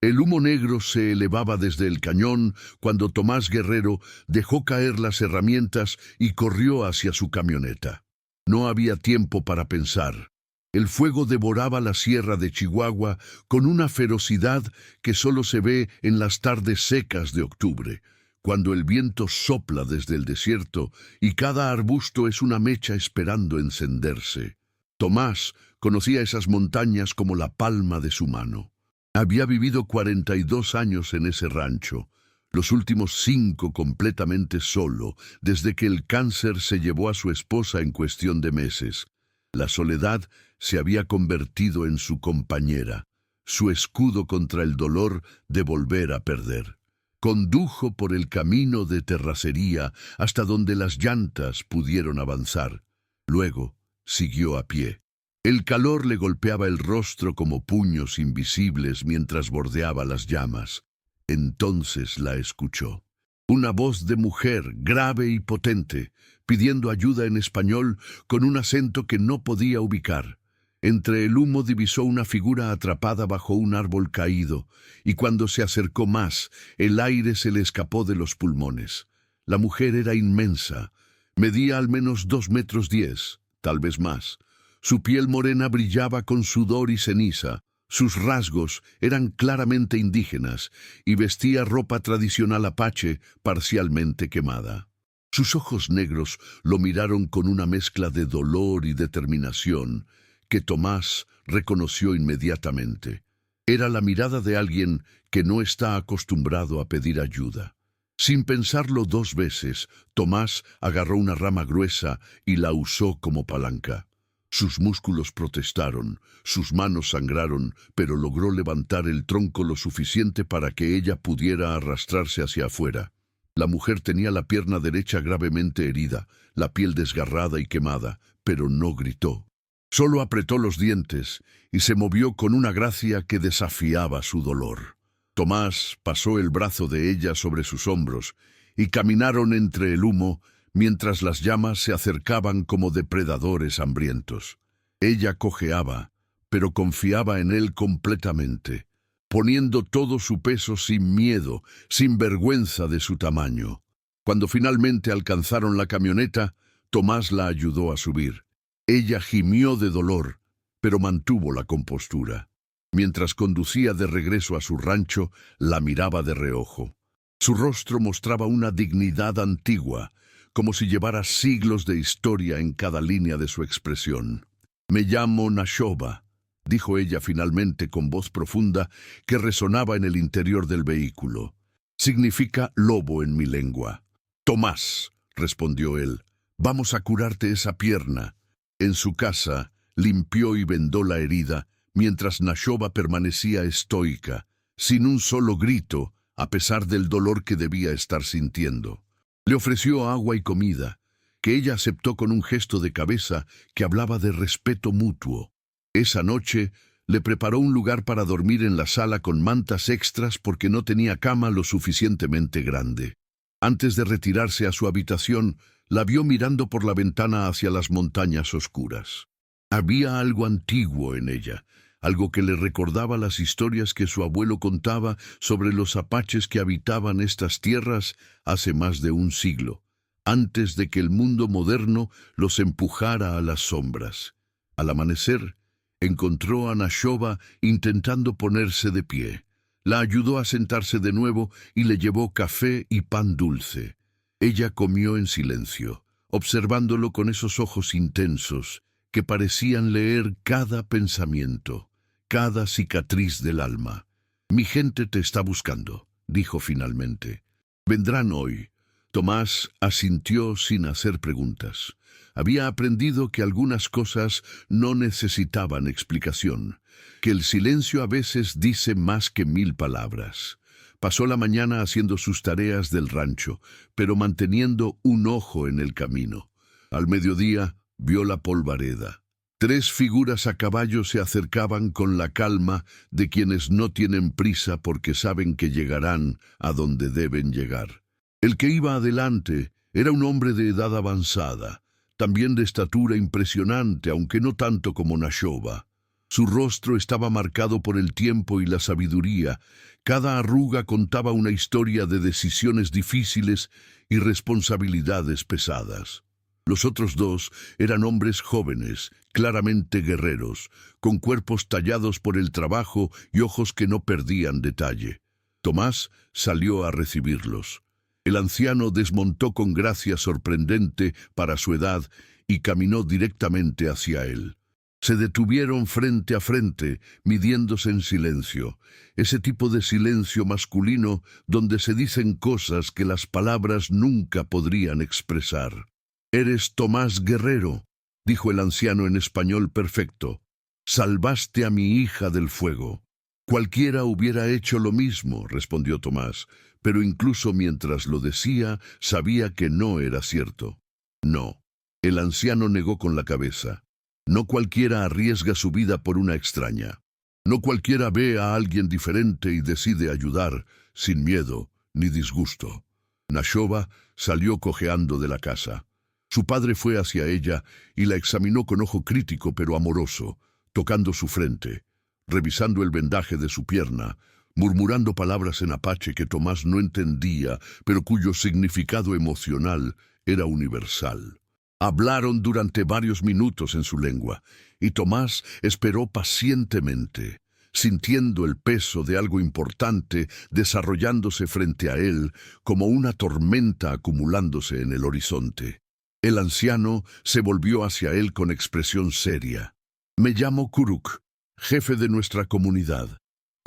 El humo negro se elevaba desde el cañón cuando Tomás Guerrero dejó caer las herramientas y corrió hacia su camioneta. No había tiempo para pensar. El fuego devoraba la sierra de Chihuahua con una ferocidad que solo se ve en las tardes secas de octubre, cuando el viento sopla desde el desierto y cada arbusto es una mecha esperando encenderse. Tomás conocía esas montañas como la palma de su mano. Había vivido 42 años en ese rancho, los últimos 5 completamente solo, desde que el cáncer se llevó a su esposa en cuestión de meses. La soledad se había convertido en su compañera, su escudo contra el dolor de volver a perder. Condujo por el camino de terracería hasta donde las llantas pudieron avanzar. Luego siguió a pie. El calor le golpeaba el rostro como puños invisibles mientras bordeaba las llamas. Entonces la escuchó. Una voz de mujer, grave y potente, pidiendo ayuda en español con un acento que no podía ubicar. Entre el humo divisó una figura atrapada bajo un árbol caído, y cuando se acercó más, el aire se le escapó de los pulmones. La mujer era inmensa. Medía al menos 2,10 metros, tal vez más. Su piel morena brillaba con sudor y ceniza. Sus rasgos eran claramente indígenas y vestía ropa tradicional apache parcialmente quemada. Sus ojos negros lo miraron con una mezcla de dolor y determinación que Tomás reconoció inmediatamente. Era la mirada de alguien que no está acostumbrado a pedir ayuda. Sin pensarlo 2 veces, Tomás agarró una rama gruesa y la usó como palanca. Sus músculos protestaron, sus manos sangraron, pero logró levantar el tronco lo suficiente para que ella pudiera arrastrarse hacia afuera. La mujer tenía la pierna derecha gravemente herida, la piel desgarrada y quemada, pero no gritó. Solo apretó los dientes y se movió con una gracia que desafiaba su dolor. Tomás pasó el brazo de ella sobre sus hombros y caminaron entre el humo mientras las llamas se acercaban como depredadores hambrientos. Ella cojeaba, pero confiaba en él completamente, poniendo todo su peso sin miedo, sin vergüenza de su tamaño. Cuando finalmente alcanzaron la camioneta, Tomás la ayudó a subir. Ella gimió de dolor, pero mantuvo la compostura. Mientras conducía de regreso a su rancho, la miraba de reojo. Su rostro mostraba una dignidad antigua, como si llevara siglos de historia en cada línea de su expresión. «Me llamo Nashoba», dijo ella finalmente con voz profunda que resonaba en el interior del vehículo. «Significa lobo en mi lengua». «Tomás», respondió él, «vamos a curarte esa pierna». En su casa, limpió y vendó la herida, mientras Nashoba permanecía estoica, sin un solo grito, a pesar del dolor que debía estar sintiendo. Le ofreció agua y comida, que ella aceptó con un gesto de cabeza que hablaba de respeto mutuo. Esa noche le preparó un lugar para dormir en la sala con mantas extras porque no tenía cama lo suficientemente grande. Antes de retirarse a su habitación, la vio mirando por la ventana hacia las montañas oscuras. Había algo antiguo en ella, algo que le recordaba las historias que su abuelo contaba sobre los apaches que habitaban estas tierras hace más de un siglo, antes de que el mundo moderno los empujara a las sombras. Al amanecer, encontró a Nashoba intentando ponerse de pie. La ayudó a sentarse de nuevo y le llevó café y pan dulce. Ella comió en silencio, observándolo con esos ojos intensos que parecían leer cada pensamiento, cada cicatriz del alma. «Mi gente te está buscando», dijo finalmente. «Vendrán hoy». Tomás asintió sin hacer preguntas. Había aprendido que algunas cosas no necesitaban explicación, que el silencio a veces dice más que 1000 palabras. Pasó la mañana haciendo sus tareas del rancho, pero manteniendo un ojo en el camino. Al mediodía vio la polvareda. 3 figuras a caballo se acercaban con la calma de quienes no tienen prisa porque saben que llegarán a donde deben llegar. El que iba adelante era un hombre de edad avanzada, también de estatura impresionante, aunque no tanto como Nashoba. Su rostro estaba marcado por el tiempo y la sabiduría. Cada arruga contaba una historia de decisiones difíciles y responsabilidades pesadas. Los otros dos eran hombres jóvenes, claramente guerreros, con cuerpos tallados por el trabajo y ojos que no perdían detalle. Tomás salió a recibirlos. El anciano desmontó con gracia sorprendente para su edad y caminó directamente hacia él. Se detuvieron frente a frente, midiéndose en silencio. Ese tipo de silencio masculino donde se dicen cosas que las palabras nunca podrían expresar. «Eres Tomás Guerrero», dijo el anciano en español perfecto. «Salvaste a mi hija del fuego». «Cualquiera hubiera hecho lo mismo», respondió Tomás, pero incluso mientras lo decía, sabía que no era cierto. «No». El anciano negó con la cabeza. «No cualquiera arriesga su vida por una extraña. No cualquiera ve a alguien diferente y decide ayudar, sin miedo ni disgusto». Nashoba salió cojeando de la casa. Su padre fue hacia ella y la examinó con ojo crítico pero amoroso, tocando su frente, revisando el vendaje de su pierna, murmurando palabras en apache que Tomás no entendía, pero cuyo significado emocional era universal. Hablaron durante varios minutos en su lengua, y Tomás esperó pacientemente, sintiendo el peso de algo importante desarrollándose frente a él como una tormenta acumulándose en el horizonte. El anciano se volvió hacia él con expresión seria. «Me llamo Kuruk, jefe de nuestra comunidad.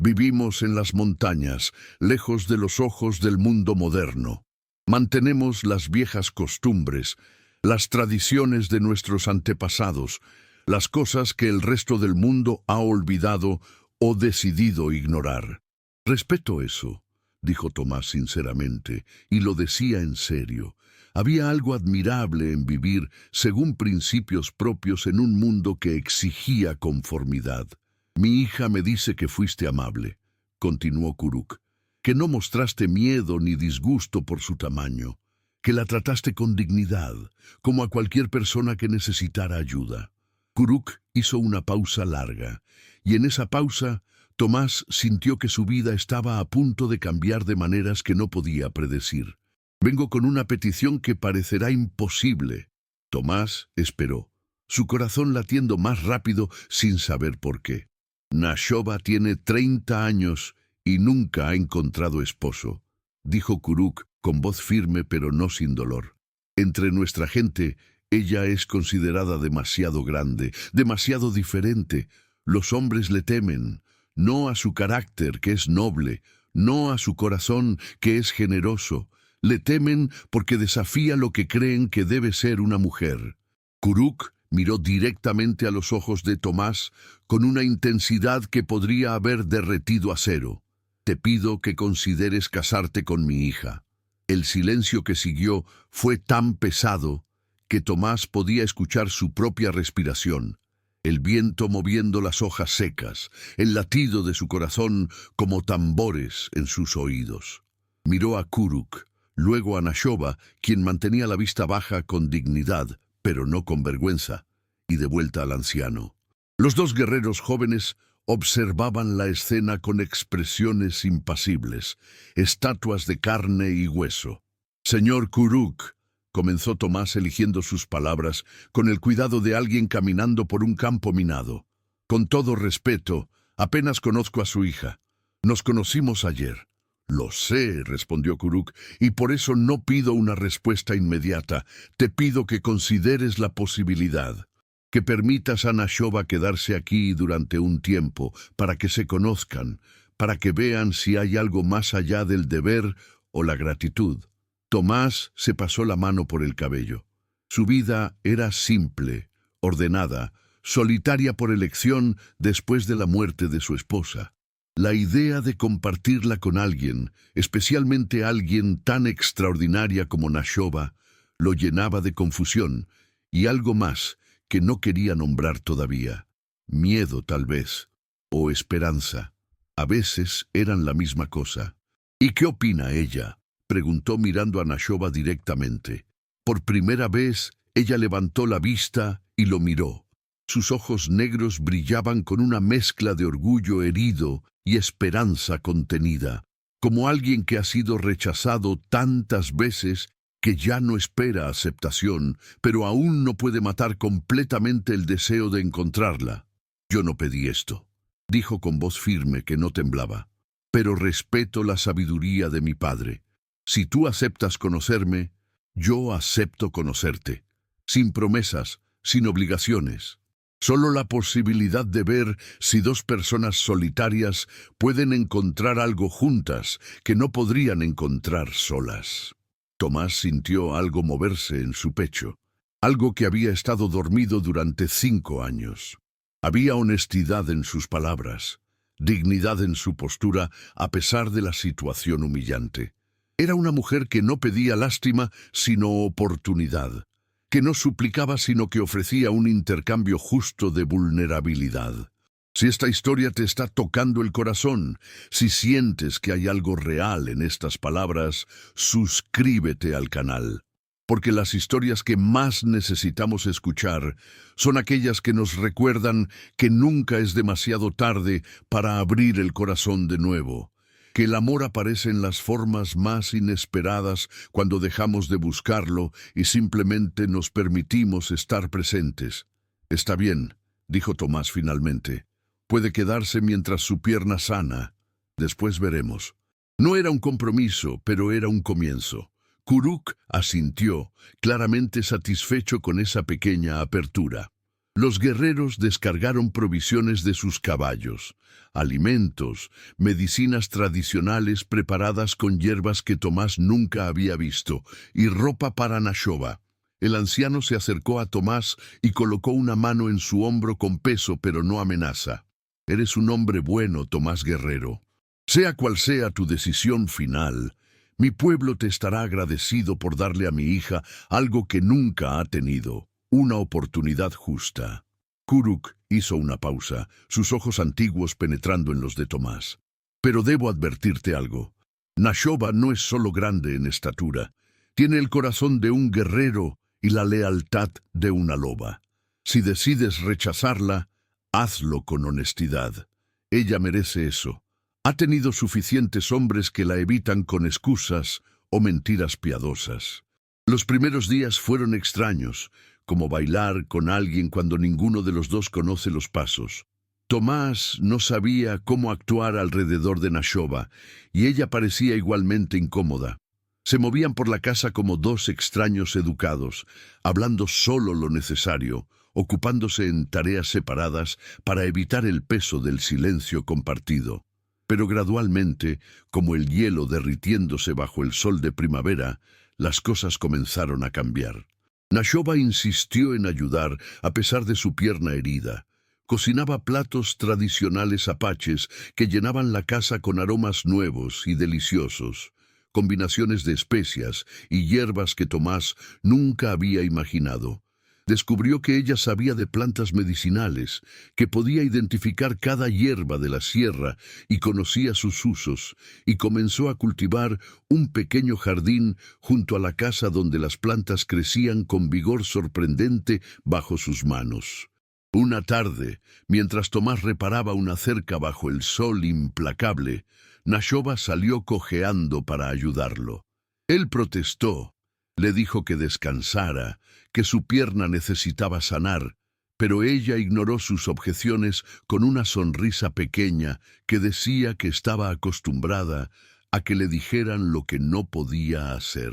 Vivimos en las montañas, lejos de los ojos del mundo moderno. Mantenemos las viejas costumbres, las tradiciones de nuestros antepasados, las cosas que el resto del mundo ha olvidado o decidido ignorar. Respeto eso», dijo Tomás sinceramente, y lo decía en serio. Había algo admirable en vivir según principios propios en un mundo que exigía conformidad. «Mi hija me dice que fuiste amable», continuó Kuruk, «que no mostraste miedo ni disgusto por su tamaño, que la trataste con dignidad, como a cualquier persona que necesitara ayuda». Kuruk hizo una pausa larga, y en esa pausa Tomás sintió que su vida estaba a punto de cambiar de maneras que no podía predecir. «Vengo con una petición que parecerá imposible». Tomás esperó, su corazón latiendo más rápido sin saber por qué. «Nashoba tiene 30 años y nunca ha encontrado esposo», dijo Kuruk con voz firme pero no sin dolor. «Entre nuestra gente, ella es considerada demasiado grande, demasiado diferente. Los hombres le temen, no a su carácter, que es noble, no a su corazón, que es generoso. Le temen porque desafía lo que creen que debe ser una mujer». Kuruk miró directamente a los ojos de Tomás con una intensidad que podría haber derretido acero. «Te pido que consideres casarte con mi hija». El silencio que siguió fue tan pesado que Tomás podía escuchar su propia respiración, el viento moviendo las hojas secas, el latido de su corazón como tambores en sus oídos. Miró a Kuruk, luego a Nashoba, quien mantenía la vista baja con dignidad, pero no con vergüenza, y de vuelta al anciano. Los dos guerreros jóvenes observaban la escena con expresiones impasibles, estatuas de carne y hueso. «Señor Kuruk», comenzó Tomás eligiendo sus palabras con el cuidado de alguien caminando por un campo minado. «Con todo respeto, apenas conozco a su hija. Nos conocimos ayer». «Lo sé», respondió Kuruk, «y por eso no pido una respuesta inmediata. Te pido que consideres la posibilidad, que permitas a Nashoba quedarse aquí durante un tiempo, para que se conozcan, para que vean si hay algo más allá del deber o la gratitud». Tomás se pasó la mano por el cabello. Su vida era simple, ordenada, solitaria por elección después de la muerte de su esposa. La idea de compartirla con alguien, especialmente alguien tan extraordinaria como Nashoba, lo llenaba de confusión y algo más que no quería nombrar todavía. Miedo, tal vez, o esperanza. A veces eran la misma cosa. «¿Y qué opina ella?», preguntó mirando a Nashoba directamente. Por primera vez, ella levantó la vista y lo miró. Sus ojos negros brillaban con una mezcla de orgullo herido y esperanza contenida, como alguien que ha sido rechazado tantas veces que ya no espera aceptación, pero aún no puede matar completamente el deseo de encontrarla. «Yo no pedí esto», dijo con voz firme que no temblaba, «pero respeto la sabiduría de mi padre. Si tú aceptas conocerme, yo acepto conocerte, sin promesas, sin obligaciones. Solo la posibilidad de ver si dos personas solitarias pueden encontrar algo juntas que no podrían encontrar solas». Tomás sintió algo moverse en su pecho, algo que había estado dormido durante 5 años. Había honestidad en sus palabras, dignidad en su postura a pesar de la situación humillante. Era una mujer que no pedía lástima, sino oportunidad, que no suplicaba, sino que ofrecía un intercambio justo de vulnerabilidad. Si esta historia te está tocando el corazón, si sientes que hay algo real en estas palabras, suscríbete al canal, porque las historias que más necesitamos escuchar son aquellas que nos recuerdan que nunca es demasiado tarde para abrir el corazón de nuevo, que el amor aparece en las formas más inesperadas cuando dejamos de buscarlo y simplemente nos permitimos estar presentes. «Está bien», dijo Tomás finalmente. «Puede quedarse mientras su pierna sana. Después veremos». No era un compromiso, pero era un comienzo. Kuruk asintió, claramente satisfecho con esa pequeña apertura. Los guerreros descargaron provisiones de sus caballos, alimentos, medicinas tradicionales preparadas con hierbas que Tomás nunca había visto, y ropa para Nashoba. El anciano se acercó a Tomás y colocó una mano en su hombro con peso pero no amenaza. «Eres un hombre bueno, Tomás guerrero. Sea cual sea tu decisión final, mi pueblo te estará agradecido por darle a mi hija algo que nunca ha tenido, una oportunidad justa». Kuruk hizo una pausa, sus ojos antiguos penetrando en los de Tomás. «Pero debo advertirte algo. Nashoba no es solo grande en estatura. Tiene el corazón de un guerrero y la lealtad de una loba. Si decides rechazarla, hazlo con honestidad. Ella merece eso. Ha tenido suficientes hombres que la evitan con excusas o mentiras piadosas. Los primeros días fueron extraños, como bailar con alguien cuando ninguno de los dos conoce los pasos. Tomás no sabía cómo actuar alrededor de Nashoba, y ella parecía igualmente incómoda. Se movían por la casa como dos extraños educados, hablando solo lo necesario, ocupándose en tareas separadas para evitar el peso del silencio compartido. Pero gradualmente, como el hielo derritiéndose bajo el sol de primavera, las cosas comenzaron a cambiar. Nashoba insistió en ayudar a pesar de su pierna herida. Cocinaba platos tradicionales apaches que llenaban la casa con aromas nuevos y deliciosos, combinaciones de especias y hierbas que Tomás nunca había imaginado. Descubrió que ella sabía de plantas medicinales, que podía identificar cada hierba de la sierra y conocía sus usos, y comenzó a cultivar un pequeño jardín junto a la casa donde las plantas crecían con vigor sorprendente bajo sus manos. Una tarde, mientras Tomás reparaba una cerca bajo el sol implacable, Nashoba salió cojeando para ayudarlo. Él protestó. Le dijo que descansara, que su pierna necesitaba sanar, pero ella ignoró sus objeciones con una sonrisa pequeña que decía que estaba acostumbrada a que le dijeran lo que no podía hacer.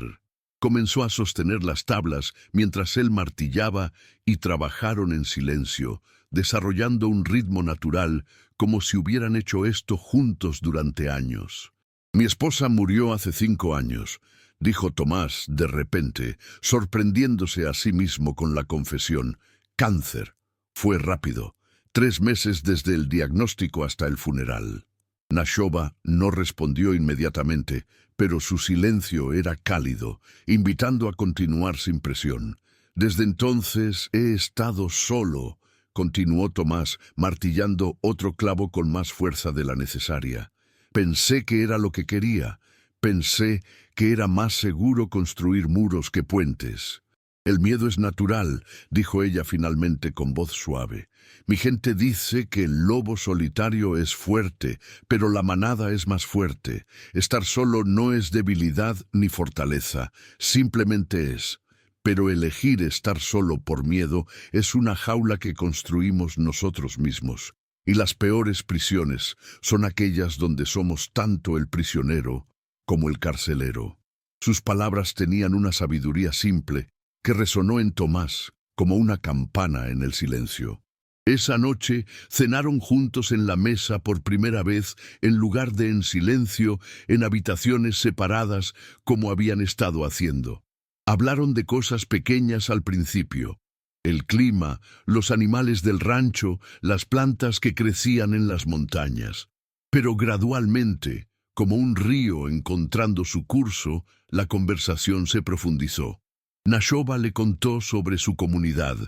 Comenzó a sostener las tablas mientras él martillaba y trabajaron en silencio, desarrollando un ritmo natural como si hubieran hecho esto juntos durante años. «Mi esposa murió hace 5 años», dijo Tomás de repente, sorprendiéndose a sí mismo con la confesión. «Cáncer». Fue rápido. 3 meses desde el diagnóstico hasta el funeral. Nashoba no respondió inmediatamente, pero su silencio era cálido, invitando a continuar sin presión. «Desde entonces he estado solo», continuó Tomás, martillando otro clavo con más fuerza de la necesaria. «Pensé que era lo que quería. Pensé que era más seguro construir muros que puentes. El miedo es natural, dijo ella finalmente con voz suave. Mi gente dice que el lobo solitario es fuerte, pero la manada es más fuerte. Estar solo no es debilidad ni fortaleza, simplemente es. Pero elegir estar solo por miedo es una jaula que construimos nosotros mismos. Y las peores prisiones son aquellas donde somos tanto el prisionero como el carcelero. Sus palabras tenían una sabiduría simple que resonó en Tomás como una campana en el silencio. Esa noche cenaron juntos en la mesa por primera vez, en lugar de en silencio, en habitaciones separadas como habían estado haciendo. Hablaron de cosas pequeñas al principio: el clima, los animales del rancho, las plantas que crecían en las montañas. Pero gradualmente, como un río encontrando su curso, la conversación se profundizó. Nashoba le contó sobre su comunidad,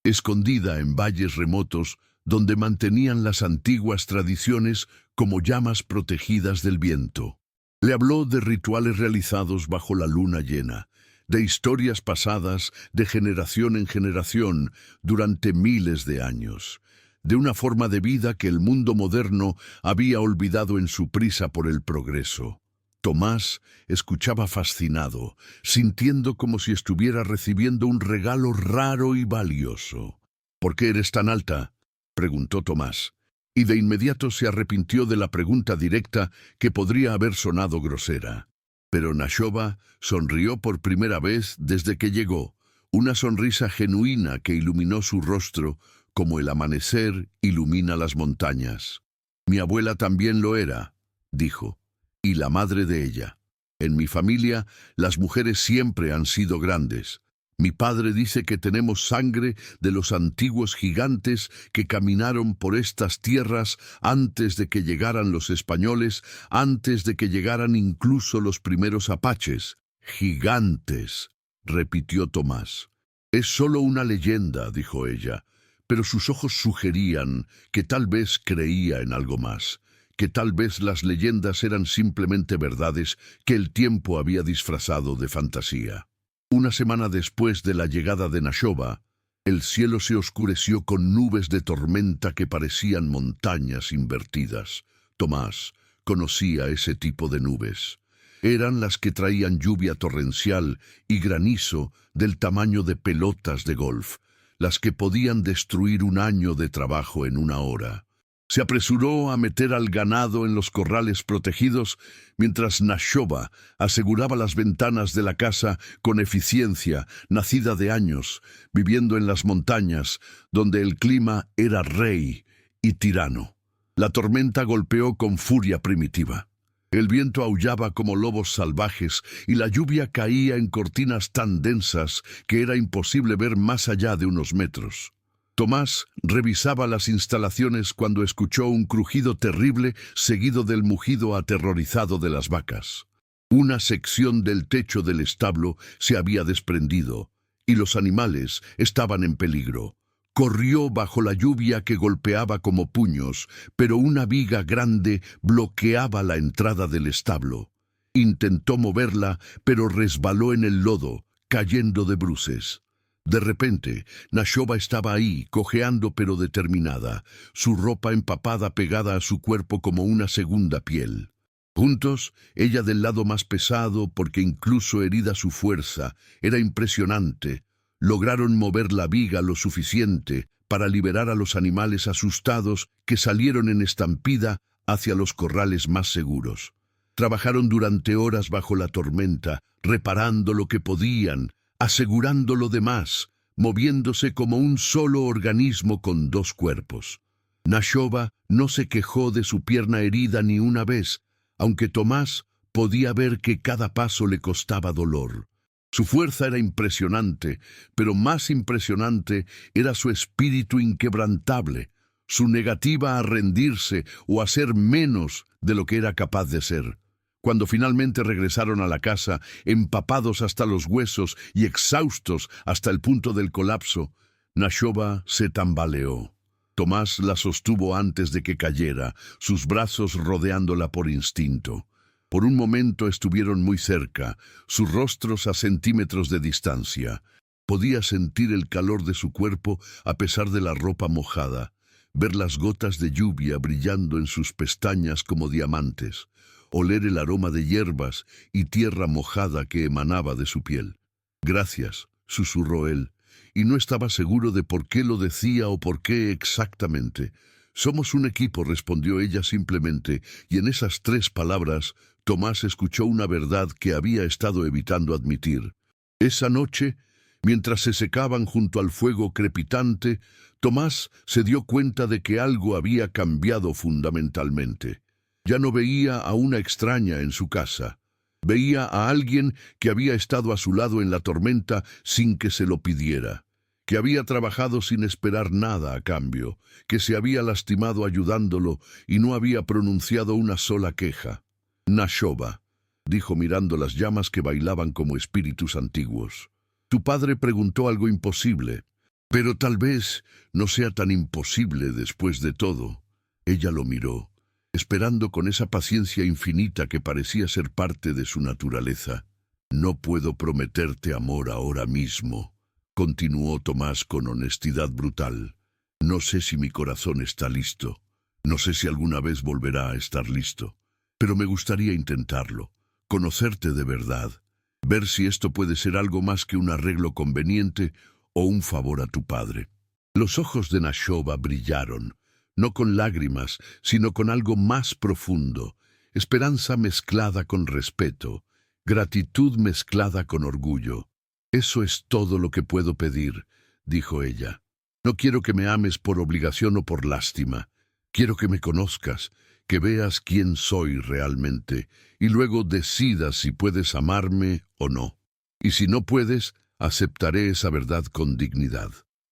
escondida en valles remotos donde mantenían las antiguas tradiciones como llamas protegidas del viento. Le habló de rituales realizados bajo la luna llena, de historias pasadas de generación en generación durante miles de años, de una forma de vida que el mundo moderno había olvidado en su prisa por el progreso. Tomás escuchaba fascinado, sintiendo como si estuviera recibiendo un regalo raro y valioso. ¿Por qué eres tan alta?, preguntó Tomás, y de inmediato se arrepintió de la pregunta directa que podría haber sonado grosera. Pero Nashoba sonrió por primera vez desde que llegó, una sonrisa genuina que iluminó su rostro como el amanecer ilumina las montañas. Mi abuela también lo era, dijo, y la madre de ella. En mi familia, las mujeres siempre han sido grandes. Mi padre dice que tenemos sangre de los antiguos gigantes que caminaron por estas tierras antes de que llegaran los españoles, antes de que llegaran incluso los primeros apaches. Gigantes, repitió Tomás. Es solo una leyenda, dijo ella, pero sus ojos sugerían que tal vez creía en algo más, que tal vez las leyendas eran simplemente verdades que el tiempo había disfrazado de fantasía. Una semana después de la llegada de Nashoba, el cielo se oscureció con nubes de tormenta que parecían montañas invertidas. Tomás conocía ese tipo de nubes. Eran las que traían lluvia torrencial y granizo del tamaño de pelotas de golf, las que podían destruir un año de trabajo en una hora. Se apresuró a meter al ganado en los corrales protegidos, mientras Nashoba aseguraba las ventanas de la casa con eficiencia, nacida de años, viviendo en las montañas, donde el clima era rey y tirano. La tormenta golpeó con furia primitiva. El viento aullaba como lobos salvajes y la lluvia caía en cortinas tan densas que era imposible ver más allá de unos metros. Tomás revisaba las instalaciones cuando escuchó un crujido terrible seguido del mugido aterrorizado de las vacas. Una sección del techo del establo se había desprendido y los animales estaban en peligro. Corrió bajo la lluvia que golpeaba como puños, pero una viga grande bloqueaba la entrada del establo. Intentó moverla, pero resbaló en el lodo, cayendo de bruces. De repente, Nashoba estaba ahí, cojeando pero determinada, su ropa empapada pegada a su cuerpo como una segunda piel. Juntos, ella del lado más pesado, porque incluso herida su fuerza, era impresionante, lograron mover la viga lo suficiente para liberar a los animales asustados que salieron en estampida hacia los corrales más seguros. Trabajaron durante horas bajo la tormenta, reparando lo que podían, asegurando lo demás, moviéndose como un solo organismo con dos cuerpos. Nashoba no se quejó de su pierna herida ni una vez, aunque Tomás podía ver que cada paso le costaba dolor. Su fuerza era impresionante, pero más impresionante era su espíritu inquebrantable, su negativa a rendirse o a ser menos de lo que era capaz de ser. Cuando finalmente regresaron a la casa, empapados hasta los huesos y exhaustos hasta el punto del colapso, Nashoba se tambaleó. Tomás la sostuvo antes de que cayera, sus brazos rodeándola por instinto. Por un momento estuvieron muy cerca, sus rostros a centímetros de distancia. Podía sentir el calor de su cuerpo a pesar de la ropa mojada, ver las gotas de lluvia brillando en sus pestañas como diamantes, oler el aroma de hierbas y tierra mojada que emanaba de su piel. «Gracias», susurró él, y no estaba seguro de por qué lo decía o por qué exactamente. «Somos un equipo», respondió ella simplemente, y en esas 3 palabras Tomás escuchó una verdad que había estado evitando admitir. Esa noche, mientras se secaban junto al fuego crepitante, Tomás se dio cuenta de que algo había cambiado fundamentalmente. Ya no veía a una extraña en su casa. Veía a alguien que había estado a su lado en la tormenta sin que se lo pidiera, que había trabajado sin esperar nada a cambio, que se había lastimado ayudándolo y no había pronunciado una sola queja. «Nashoba», dijo mirando las llamas que bailaban como espíritus antiguos. «Tu padre preguntó algo imposible, pero tal vez no sea tan imposible después de todo». Ella lo miró, esperando con esa paciencia infinita que parecía ser parte de su naturaleza. «No puedo prometerte amor ahora mismo», continuó Tomás con honestidad brutal. «No sé si mi corazón está listo. No sé si alguna vez volverá a estar listo. Pero me gustaría intentarlo, conocerte de verdad, ver si esto puede ser algo más que un arreglo conveniente o un favor a tu padre». Los ojos de Nashoba brillaron, no con lágrimas, sino con algo más profundo, esperanza mezclada con respeto, gratitud mezclada con orgullo. «Eso es todo lo que puedo pedir», dijo ella. «No quiero que me ames por obligación o por lástima. Quiero que me conozcas, que veas quién soy realmente, y luego decidas si puedes amarme o no. Y si no puedes, aceptaré esa verdad con dignidad».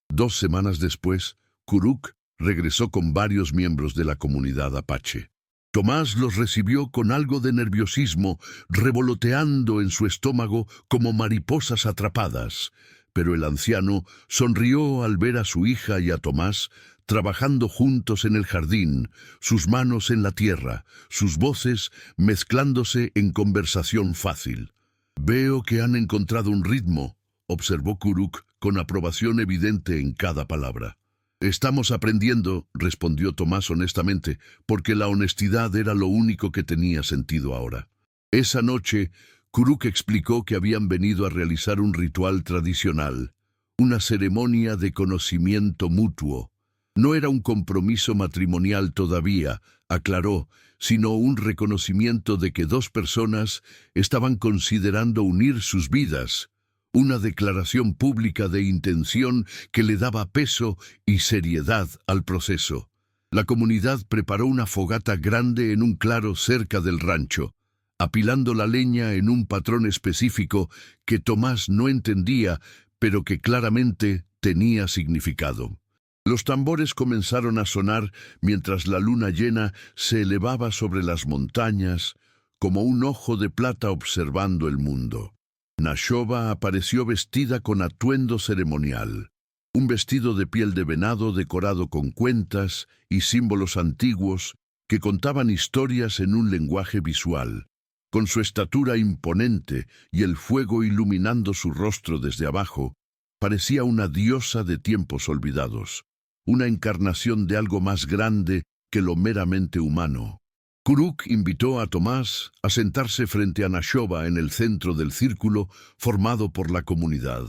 2 semanas después, Kuruk regresó con varios miembros de la comunidad apache. Tomás los recibió con algo de nerviosismo, revoloteando en su estómago como mariposas atrapadas. Pero el anciano sonrió al ver a su hija y a Tomás trabajando juntos en el jardín, sus manos en la tierra, sus voces mezclándose en conversación fácil. «Veo que han encontrado un ritmo», observó Kuruk con aprobación evidente en cada palabra. «Estamos aprendiendo», respondió Tomás honestamente, porque la honestidad era lo único que tenía sentido ahora. Esa noche, Kuruk explicó que habían venido a realizar un ritual tradicional, una ceremonia de conocimiento mutuo. No era un compromiso matrimonial todavía, aclaró, sino un reconocimiento de que 2 personas estaban considerando unir sus vidas, una declaración pública de intención que le daba peso y seriedad al proceso. La comunidad preparó una fogata grande en un claro cerca del rancho, apilando la leña en un patrón específico que Tomás no entendía, pero que claramente tenía significado. Los tambores comenzaron a sonar mientras la luna llena se elevaba sobre las montañas como un ojo de plata observando el mundo. Nashoba apareció vestida con atuendo ceremonial, un vestido de piel de venado decorado con cuentas y símbolos antiguos que contaban historias en un lenguaje visual. Con su estatura imponente y el fuego iluminando su rostro desde abajo, parecía una diosa de tiempos olvidados, una encarnación de algo más grande que lo meramente humano. Kuruk invitó a Tomás a sentarse frente a Nashoba en el centro del círculo formado por la comunidad.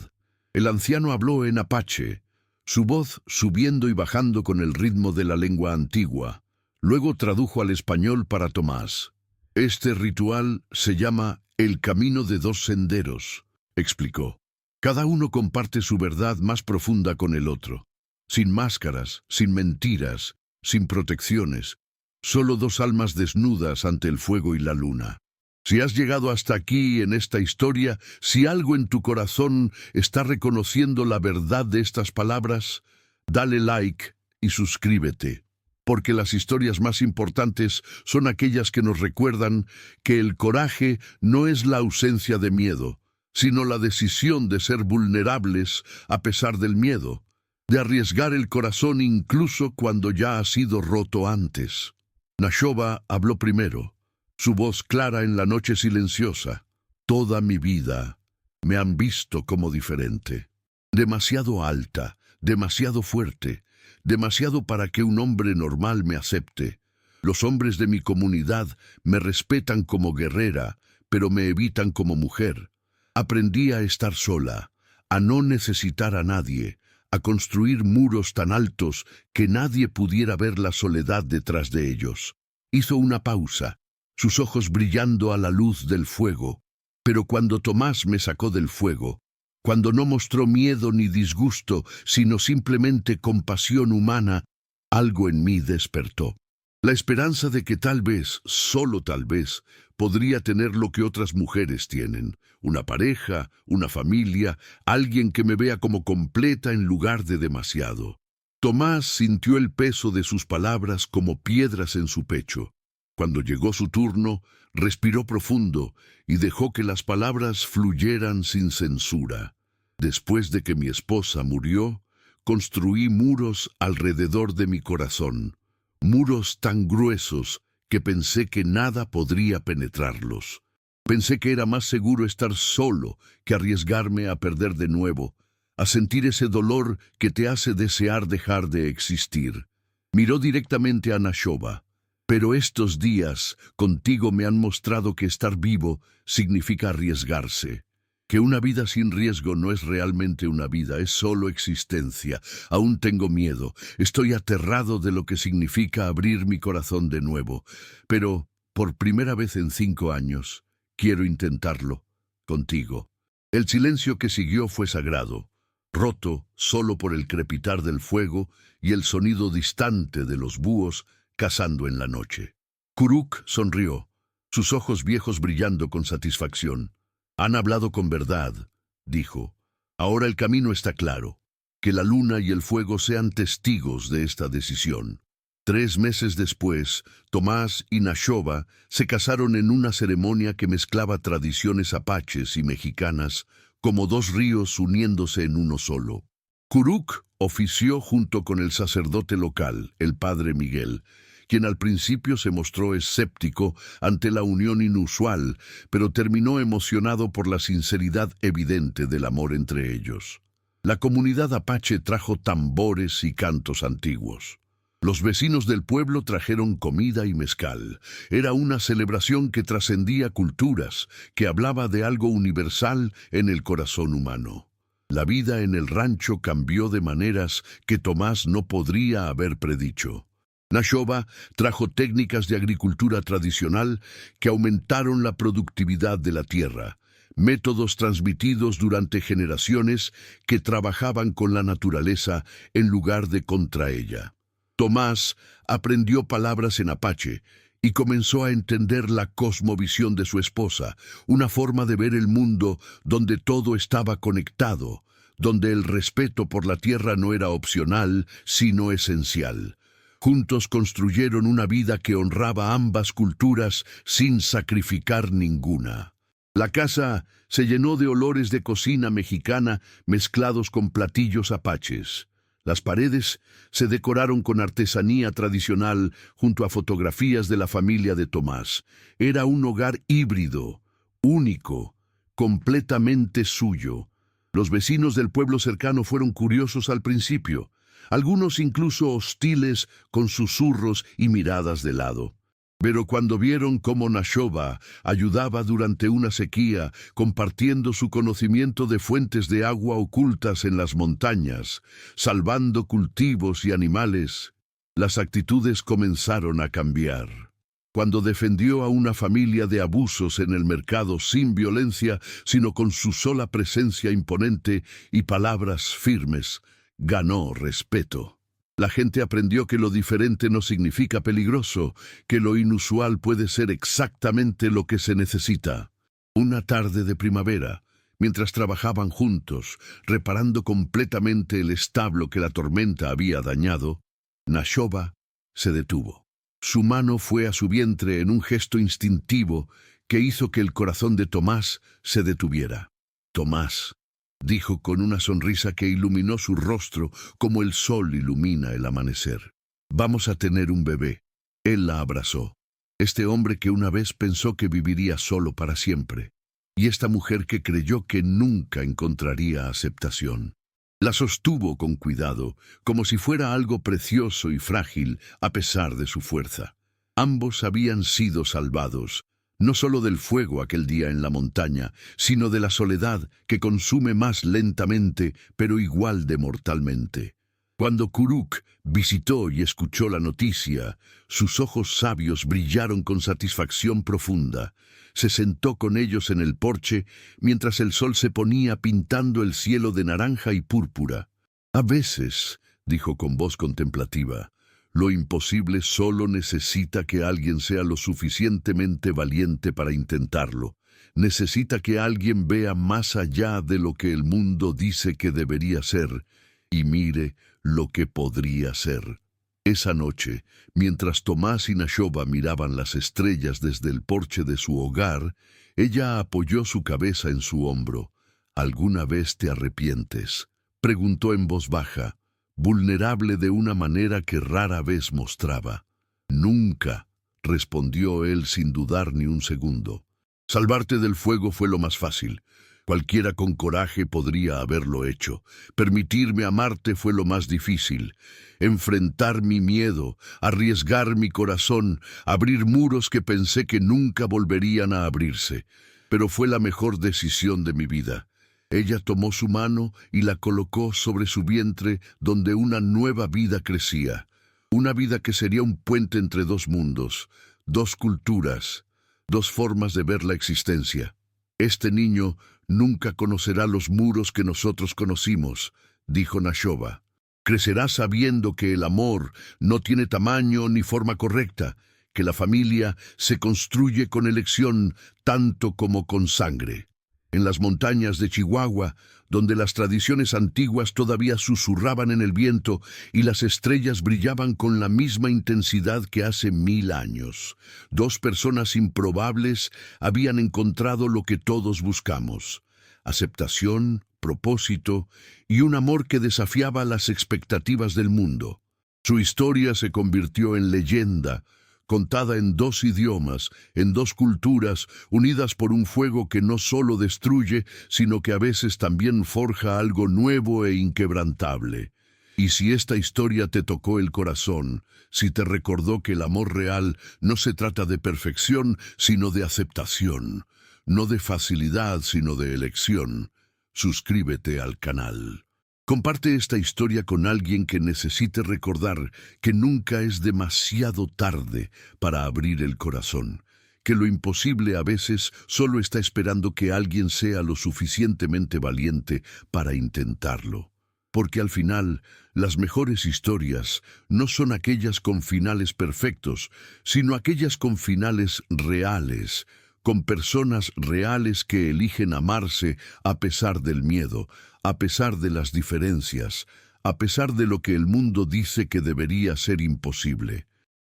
El anciano habló en apache, su voz subiendo y bajando con el ritmo de la lengua antigua. Luego tradujo al español para Tomás. «Este ritual se llama el camino de 2 senderos», explicó. «Cada uno comparte su verdad más profunda con el otro, sin máscaras, sin mentiras, sin protecciones. Solo 2 almas desnudas ante el fuego y la luna. Si has llegado hasta aquí en esta historia, si algo en tu corazón está reconociendo la verdad de estas palabras, dale like y suscríbete, porque las historias más importantes son aquellas que nos recuerdan que el coraje no es la ausencia de miedo, sino la decisión de ser vulnerables a pesar del miedo, de arriesgar el corazón incluso cuando ya ha sido roto antes». Nashoba habló primero, su voz clara en la noche silenciosa. «Toda mi vida me han visto como diferente. Demasiado alta, demasiado fuerte, demasiado para que un hombre normal me acepte. Los hombres de mi comunidad me respetan como guerrera, pero me evitan como mujer. Aprendí a estar sola, a no necesitar a nadie, a construir muros tan altos que nadie pudiera ver la soledad detrás de ellos. Hizo una pausa, sus ojos brillando a la luz del fuego. Pero cuando Tomás me sacó del fuego, cuando no mostró miedo ni disgusto, sino simplemente compasión humana, algo en mí despertó. La esperanza de que tal vez, solo tal vez, podría tener lo que otras mujeres tienen. Una pareja, una familia, alguien que me vea como completa en lugar de demasiado. Tomás sintió el peso de sus palabras como piedras en su pecho. Cuando llegó su turno, respiró profundo y dejó que las palabras fluyeran sin censura. Después de que mi esposa murió, construí muros alrededor de mi corazón. Muros tan gruesos que pensé que nada podría penetrarlos. Pensé que era más seguro estar solo que arriesgarme a perder de nuevo, a sentir ese dolor que te hace desear dejar de existir. Miró directamente a Nashoba. Pero estos días contigo me han mostrado que estar vivo significa arriesgarse. Que una vida sin riesgo no es realmente una vida, es solo existencia. Aún tengo miedo, estoy aterrado de lo que significa abrir mi corazón de nuevo. Pero, por primera vez en 5 años, quiero intentarlo, contigo. El silencio que siguió fue sagrado, roto solo por el crepitar del fuego y el sonido distante de los búhos cazando en la noche. Kuruk sonrió, sus ojos viejos brillando con satisfacción. Han hablado con verdad, dijo. Ahora el camino está claro. Que la luna y el fuego sean testigos de esta decisión. 3 meses después, Tomás y Nashoba se casaron en una ceremonia que mezclaba tradiciones apaches y mexicanas, como 2 ríos uniéndose en uno solo. Kuruk ofició junto con el sacerdote local, el padre Miguel, quien al principio se mostró escéptico ante la unión inusual, pero terminó emocionado por la sinceridad evidente del amor entre ellos. La comunidad apache trajo tambores y cantos antiguos. Los vecinos del pueblo trajeron comida y mezcal. Era una celebración que trascendía culturas, que hablaba de algo universal en el corazón humano. La vida en el rancho cambió de maneras que Tomás no podría haber predicho. Nashoba trajo técnicas de agricultura tradicional que aumentaron la productividad de la tierra, métodos transmitidos durante generaciones que trabajaban con la naturaleza en lugar de contra ella. Tomás aprendió palabras en apache y comenzó a entender la cosmovisión de su esposa, una forma de ver el mundo donde todo estaba conectado, donde el respeto por la tierra no era opcional, sino esencial. Juntos construyeron una vida que honraba ambas culturas sin sacrificar ninguna. La casa se llenó de olores de cocina mexicana mezclados con platillos apaches. Las paredes se decoraron con artesanía tradicional junto a fotografías de la familia de Tomás. Era un hogar híbrido, único, completamente suyo. Los vecinos del pueblo cercano fueron curiosos al principio, algunos incluso hostiles con susurros y miradas de lado. Pero cuando vieron cómo Nashoba ayudaba durante una sequía, compartiendo su conocimiento de fuentes de agua ocultas en las montañas, salvando cultivos y animales, las actitudes comenzaron a cambiar. Cuando defendió a una familia de abusos en el mercado sin violencia, sino con su sola presencia imponente y palabras firmes, ganó respeto. La gente aprendió que lo diferente no significa peligroso, que lo inusual puede ser exactamente lo que se necesita. Una tarde de primavera, mientras trabajaban juntos, reparando completamente el establo que la tormenta había dañado, Nashoba se detuvo. Su mano fue a su vientre en un gesto instintivo que hizo que el corazón de Tomás se detuviera. Tomás, dijo con una sonrisa que iluminó su rostro como el sol ilumina el amanecer. Vamos a tener un bebé. Él la abrazó. Este hombre que una vez pensó que viviría solo para siempre. Y esta mujer que creyó que nunca encontraría aceptación. La sostuvo con cuidado, como si fuera algo precioso y frágil a pesar de su fuerza. Ambos habían sido salvados, no solo del fuego aquel día en la montaña, sino de la soledad que consume más lentamente, pero igual de mortalmente. Cuando Kuruk visitó y escuchó la noticia, sus ojos sabios brillaron con satisfacción profunda. Se sentó con ellos en el porche mientras el sol se ponía pintando el cielo de naranja y púrpura. A veces, dijo con voz contemplativa, lo imposible solo necesita que alguien sea lo suficientemente valiente para intentarlo. Necesita que alguien vea más allá de lo que el mundo dice que debería ser y mire lo que podría ser. Esa noche, mientras Tomás y Nashoba miraban las estrellas desde el porche de su hogar, ella apoyó su cabeza en su hombro. ¿Alguna vez te arrepientes?, preguntó en voz baja, vulnerable de una manera que rara vez mostraba. Nunca, respondió él sin dudar ni un segundo. Salvarte del fuego fue lo más fácil. Cualquiera con coraje podría haberlo hecho. Permitirme amarte fue lo más difícil. Enfrentar mi miedo, arriesgar mi corazón, abrir muros que pensé que nunca volverían a abrirse. Pero fue la mejor decisión de mi vida. Ella tomó su mano y la colocó sobre su vientre donde una nueva vida crecía. Una vida que sería un puente entre dos mundos, dos culturas, dos formas de ver la existencia. Este niño nunca conocerá los muros que nosotros conocimos, dijo Nashoba. Crecerá sabiendo que el amor no tiene tamaño ni forma correcta, que la familia se construye con elección tanto como con sangre. En las montañas de Chihuahua, donde las tradiciones antiguas todavía susurraban en el viento y las estrellas brillaban con la misma intensidad que hace 1000 años, dos personas improbables habían encontrado lo que todos buscamos: aceptación, propósito y un amor que desafiaba las expectativas del mundo. Su historia se convirtió en leyenda, contada en dos idiomas, en dos culturas, unidas por un fuego que no solo destruye, sino que a veces también forja algo nuevo e inquebrantable. Y si esta historia te tocó el corazón, si te recordó que el amor real no se trata de perfección, sino de aceptación, no de facilidad, sino de elección, suscríbete al canal. Comparte esta historia con alguien que necesite recordar que nunca es demasiado tarde para abrir el corazón, que lo imposible a veces solo está esperando que alguien sea lo suficientemente valiente para intentarlo. Porque al final, las mejores historias no son aquellas con finales perfectos, sino aquellas con finales reales, con personas reales que eligen amarse a pesar del miedo, a pesar de las diferencias, a pesar de lo que el mundo dice que debería ser imposible.